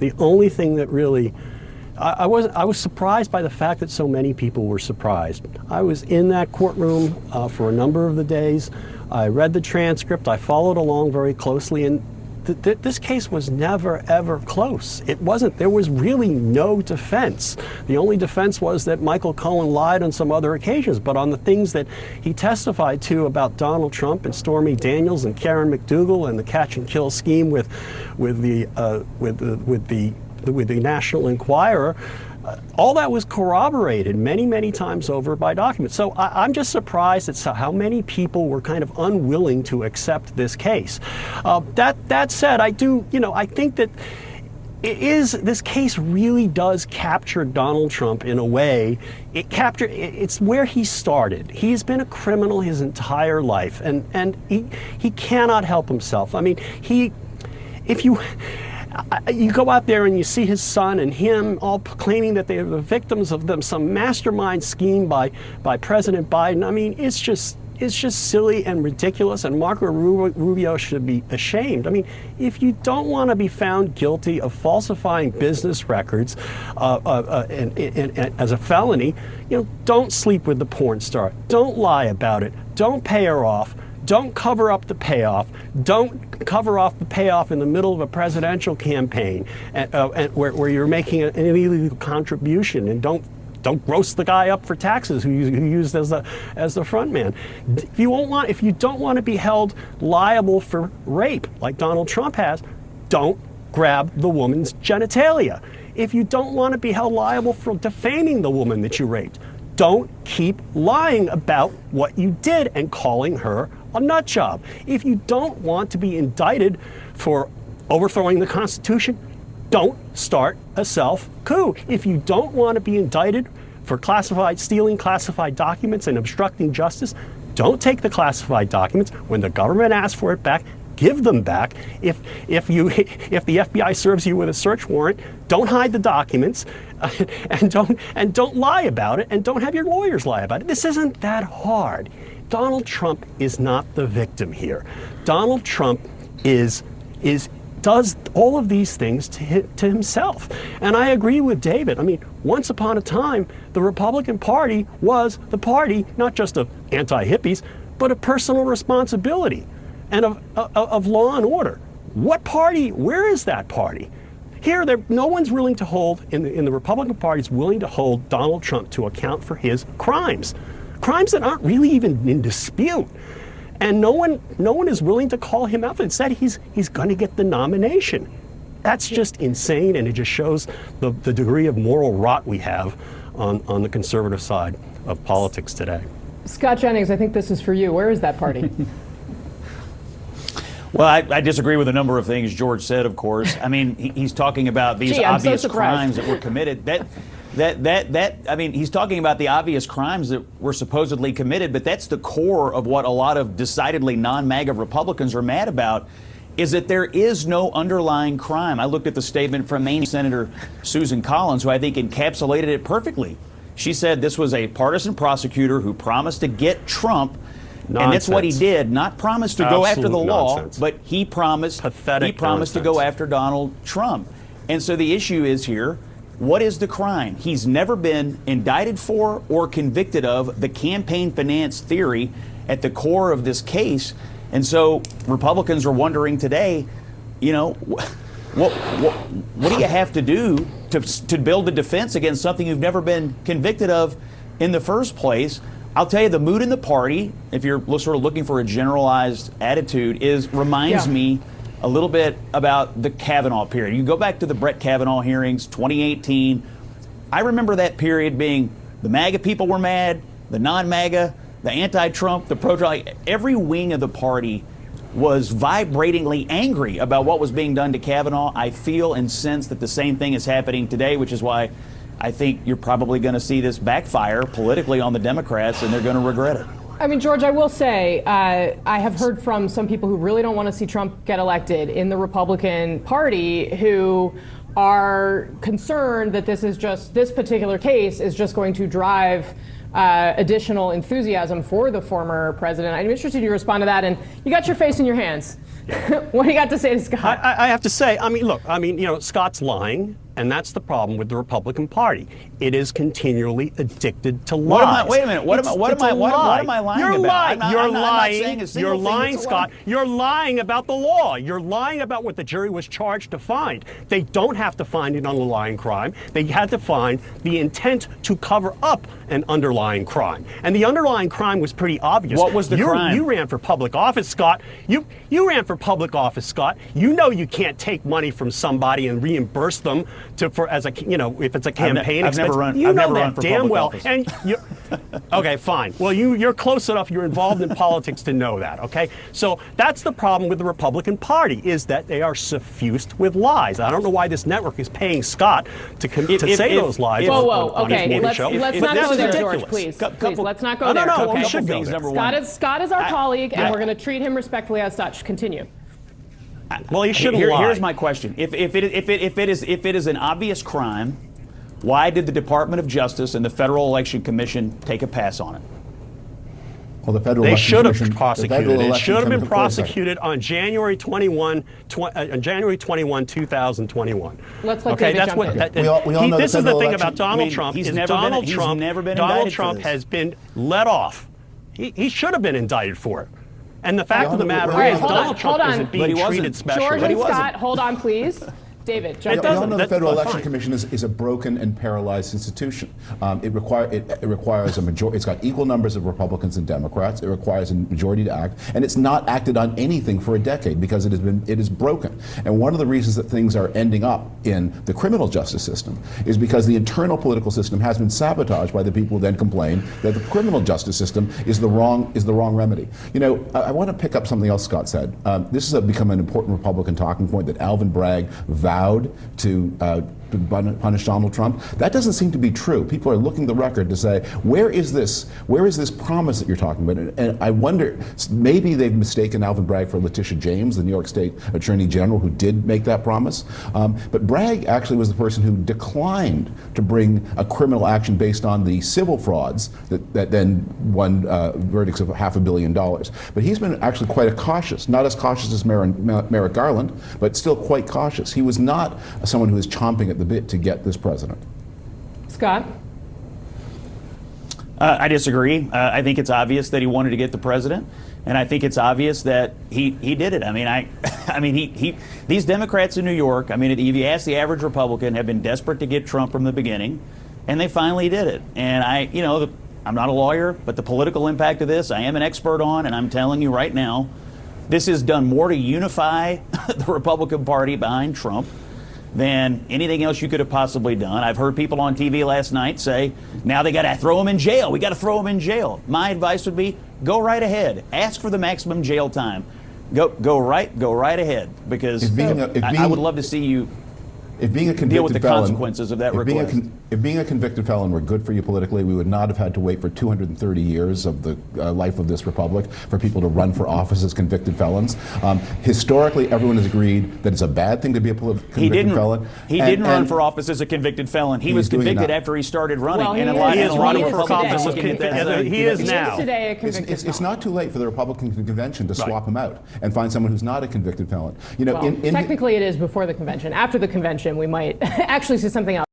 The only thing that really, I was surprised by the fact that so many people were surprised. I was in that courtroom for a number of the days. I read the transcript. I followed along very closely, and this case was never, ever close. It wasn't. There was really no defense. The only defense was that Michael Cohen lied on some other occasions, but on the things that he testified to about Donald Trump and Stormy Daniels and Karen McDougal and the catch and kill scheme with the National Enquirer, all that was corroborated many, many times over by documents. So I'm just surprised at how many people were kind of unwilling to accept this case. That said, I think that this case really does capture Donald Trump in a way. It's where he started. He's been a criminal his entire life, and he cannot help himself. I mean, if you go out there and you see his son and him all claiming that they are the victims of some mastermind scheme by President Biden. I mean, it's just silly and ridiculous, and Marco Rubio should be ashamed. I mean, if you don't want to be found guilty of falsifying business records as a felony, don't sleep with the porn star. Don't lie about it. Don't pay her off. Don't cover up the payoff. Don't cover off the payoff in the middle of a presidential campaign where you're making an illegal contribution, and don't roast the guy up for taxes who used as the front man. If you don't want to be held liable for rape like Donald Trump has, don't grab the woman's genitalia. If you don't want to be held liable for defaming the woman that you raped, don't keep lying about what you did and calling her a nut job. If you don't want to be indicted for overthrowing the Constitution, don't start a self-coup. If you don't want to be indicted for stealing classified documents and obstructing justice, don't take the classified documents. When the government asks for it back, give them back. If the FBI serves you with a search warrant, don't hide the documents, and don't lie about it, and don't have your lawyers lie about it. This isn't that hard. Donald Trump is not the victim here. Donald Trump does all of these things to himself. And I agree with David. I mean, once upon a time, the Republican Party was the party not just of anti-hippies, but of personal responsibility and of law and order. What party? Where is that party? Here, no one's willing to hold, in the Republican Party is willing to hold Donald Trump to account for his crimes that aren't really even in dispute. And no one is willing to call him out. Instead, he's going to get the nomination. That's just insane, and it just shows the degree of moral rot we have on the conservative side of politics today. Scott Jennings, I think this is for you. Where is that party? Well, I disagree with a number of things George said, of course. I mean, he's talking about these obvious crimes that were committed. He's talking about the obvious crimes that were supposedly committed, but that's the core of what a lot of decidedly non-MAGA Republicans are mad about, is that there is no underlying crime. I looked at the statement from Maine Senator Susan Collins, who I think encapsulated it perfectly. She said this was a partisan prosecutor who promised to get Trump. Nonsense. And that's what he did, not promise to go after the law, but he promised to go after Donald Trump. And so the issue is here, what is the crime? He's never been indicted for or convicted of the campaign finance theory at the core of this case. And so Republicans are wondering today, what do you have to do to build a defense against something you've never been convicted of in the first place? I'll tell you, the mood in the party, if you're sort of looking for a generalized attitude, reminds me a little bit about the Kavanaugh period. You go back to the Brett Kavanaugh hearings, 2018. I remember that period being the MAGA people were mad, the non-MAGA, the anti-Trump, the pro-Trump. Every wing of the party was vibratingly angry about what was being done to Kavanaugh. I feel and sense that the same thing is happening today, which is why I think you're probably going to see this backfire politically on the Democrats, and they're going to regret it. I mean, George, I will say, I have heard from some people who really don't want to see Trump get elected in the Republican Party who are concerned that this particular case is just going to drive additional enthusiasm for the former president. I'm interested to respond to that. And you got your face in your hands. What do you got to say to Scott? I have to say, look, Scott's lying, and that's the problem with the Republican Party. It is continually addicted to lies. Wait a minute. What am I lying You're about? Lying. You're lying, Scott. You're lying about the law. You're lying about what the jury was charged to find. They don't have to find an underlying crime. They had to find the intent to cover up an underlying crime. And the underlying crime was pretty obvious. What was the crime? You ran for public office, Scott. You ran for public office, Scott. You know you can't take money from somebody and reimburse them if it's a campaign expense. I've never run for damn public well. office. And okay, fine. Well, you're close enough. You're involved in politics to know that. Okay, so that's the problem with the Republican Party, is that they are suffused with lies. I don't know why this network is paying Scott to say those lies. Whoa, on his okay. morning Let's show. not go there, ridiculous. George. Please, let's not go there. No, okay. we should go there. Scott is our colleague, and we're going to treat him respectfully as such. Continue. Well, he shouldn't lie. Here's my question: If it is an obvious crime, why did the Department of Justice and the Federal Election Commission take a pass on it? Well, the Federal They Election should have Commission- prosecuted it. It should have been Commission- prosecuted on January 21, 2021. Let's let David jump in. We all know this the is the Federal thing election- about Donald Trump. he's is never Donald been Trump indicted for this. has been let off. He should have been indicted for it. And the fact of the matter Right, is, Donald Trump isn't being treated specially. George But he and wasn't. Scott, hold on, please. David, jump We all in. know the Federal that's Election fine. Commission is a broken and paralyzed institution. It requires a majority. It's got equal numbers of Republicans and Democrats. It requires a majority to act, and it's not acted on anything for a decade because it is broken. And one of the reasons that things are ending up in the criminal justice system is because the internal political system has been sabotaged by the people who then complain that the criminal justice system is the wrong remedy. I want to pick up something else Scott said. This has become an important Republican talking point that Alvin Bragg vowed to punish Donald Trump. That doesn't seem to be true. People are looking at the record to say, where is this promise that you're talking about? And I wonder, maybe they've mistaken Alvin Bragg for Letitia James, the New York State Attorney General, who did make that promise. But Bragg actually was the person who declined to bring a criminal action based on the civil frauds that then won verdicts of $500 million. But he's been actually quite cautious, not as cautious as Merrick Garland, but still quite cautious. He was not someone who was chomping at the bit to get this president. Scott? I disagree. I think it's obvious that he wanted to get the president, and I think it's obvious that he did it. These Democrats in New York, if you ask the average Republican, have been desperate to get Trump from the beginning, and they finally did it. And I'm not a lawyer, but the political impact of this, I am an expert on, and I'm telling you right now, this has done more to unify the Republican Party behind Trump than anything else you could have possibly done. I've heard people on TV last night say, now they got to throw him in jail. We got to throw him in jail. My advice would be, go right ahead. Ask for the maximum jail time. Go right ahead, because I would love to see you deal with the consequences of that request. If being a convicted felon were good for you politically, we would not have had to wait for 230 years of the life of this republic for people to run for office as convicted felons. Historically, everyone has agreed that it's a bad thing to be a convicted felon. He didn't run for office as a convicted felon. He was convicted after he started running. Well, he is running for office as He is now. today a convicted It's felon. not too late for the Republican convention to swap him out and find someone who's not a convicted felon. Technically, it is before the convention. After the convention, we might actually see something else.